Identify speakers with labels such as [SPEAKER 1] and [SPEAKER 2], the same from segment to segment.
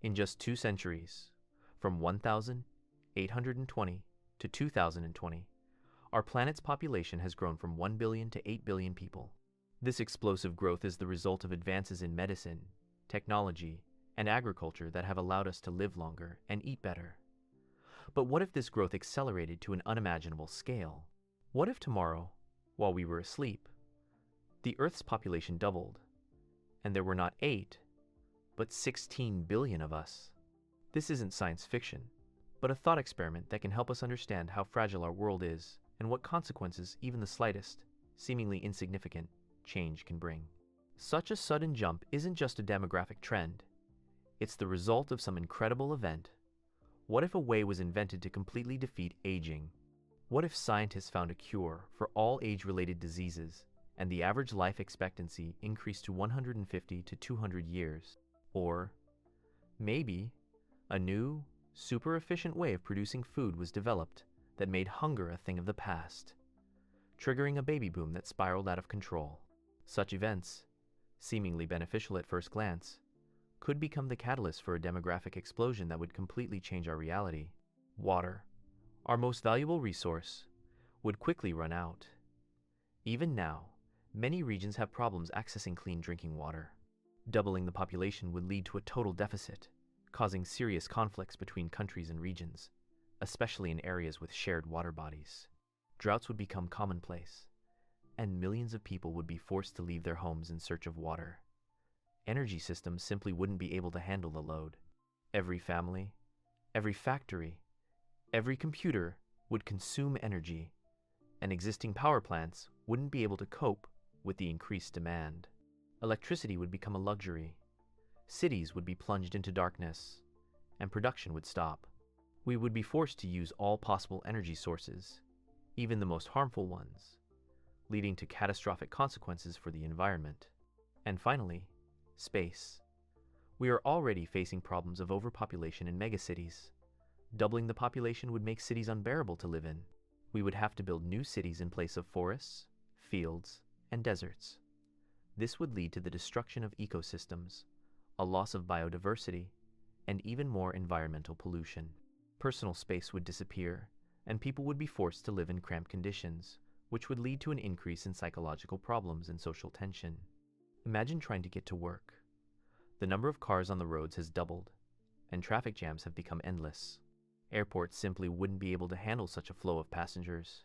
[SPEAKER 1] In just 2 centuries, from 1820 to 2020, our planet's population has grown from 1 billion to 8 billion people. This explosive growth is the result of advances in medicine, technology, and agriculture that have allowed us to live longer and eat better. But what if this growth accelerated to an unimaginable scale? What if tomorrow, while we were asleep, the Earth's population doubled, and there were not 8, but 16 billion of us? This isn't science fiction, but a thought experiment that can help us understand how fragile our world is and what consequences even the slightest, seemingly insignificant, change can bring. Such a sudden jump isn't just a demographic trend. It's the result of some incredible event. What if a way was invented to completely defeat aging? What if scientists found a cure for all age-related diseases and the average life expectancy increased to 150 to 200 years? Or maybe a new, super efficient way of producing food was developed that made hunger a thing of the past, triggering a baby boom that spiraled out of control. Such events, seemingly beneficial at first glance, could become the catalyst for a demographic explosion that would completely change our reality. Water, our most valuable resource, would quickly run out. Even now, many regions have problems accessing clean drinking water. Doubling the population would lead to a total deficit, causing serious conflicts between countries and regions, especially in areas with shared water bodies. Droughts would become commonplace, and millions of people would be forced to leave their homes in search of water. Energy systems simply wouldn't be able to handle the load. Every family, every factory, every computer would consume energy, and existing power plants wouldn't be able to cope with the increased demand. Electricity would become a luxury. Cities would be plunged into darkness, and production would stop. We would be forced to use all possible energy sources, even the most harmful ones, leading to catastrophic consequences for the environment. And finally, space. We are already facing problems of overpopulation in megacities. Doubling the population would make cities unbearable to live in. We would have to build new cities in place of forests, fields, and deserts. This would lead to the destruction of ecosystems, a loss of biodiversity, and even more environmental pollution. Personal space would disappear, and people would be forced to live in cramped conditions, which would lead to an increase in psychological problems and social tension. Imagine trying to get to work. The number of cars on the roads has doubled, and traffic jams have become endless. Airports simply wouldn't be able to handle such a flow of passengers,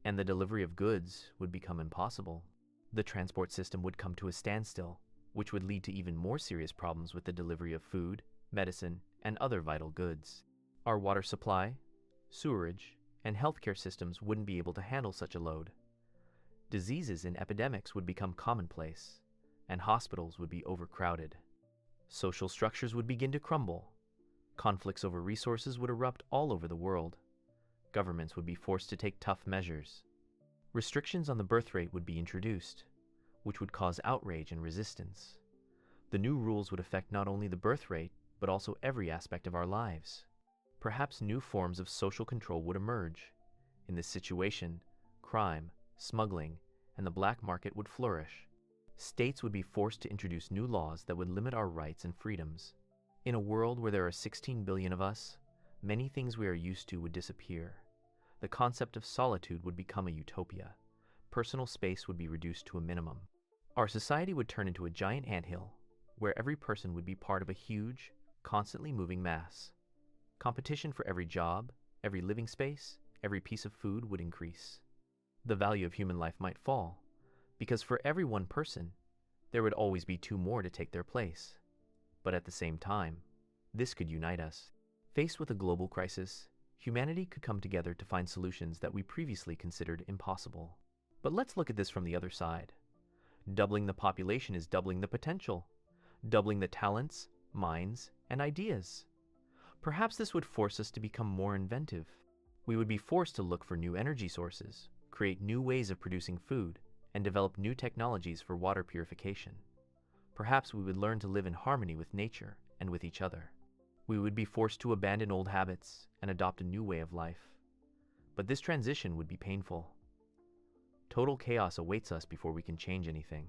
[SPEAKER 1] and the delivery of goods would become impossible. The transport system would come to a standstill, which would lead to even more serious problems with the delivery of food, medicine, and other vital goods. Our water supply, sewerage, and healthcare systems wouldn't be able to handle such a load. Diseases and epidemics would become commonplace, and hospitals would be overcrowded. Social structures would begin to crumble. Conflicts over resources would erupt all over the world. Governments would be forced to take tough measures. Restrictions on the birth rate would be introduced, which would cause outrage and resistance. The new rules would affect not only the birth rate, but also every aspect of our lives. Perhaps new forms of social control would emerge. In this situation, crime, smuggling, and the black market would flourish. States would be forced to introduce new laws that would limit our rights and freedoms. In a world where there are 16 billion of us, many things we are used to would disappear. The concept of solitude would become a utopia. Personal space would be reduced to a minimum. Our society would turn into a giant anthill, where every person would be part of a huge, constantly moving mass. Competition for every job, every living space, every piece of food would increase. The value of human life might fall, because for every one person, there would always be 2 more to take their place. But at the same time, this could unite us. Faced with a global crisis, humanity could come together to find solutions that we previously considered impossible. But let's look at this from the other side. Doubling the population is doubling the potential, doubling the talents, minds, and ideas. Perhaps this would force us to become more inventive. We would be forced to look for new energy sources, create new ways of producing food, and develop new technologies for water purification. Perhaps we would learn to live in harmony with nature and with each other. We would be forced to abandon old habits and adopt a new way of life. But this transition would be painful. Total chaos awaits us before we can change anything.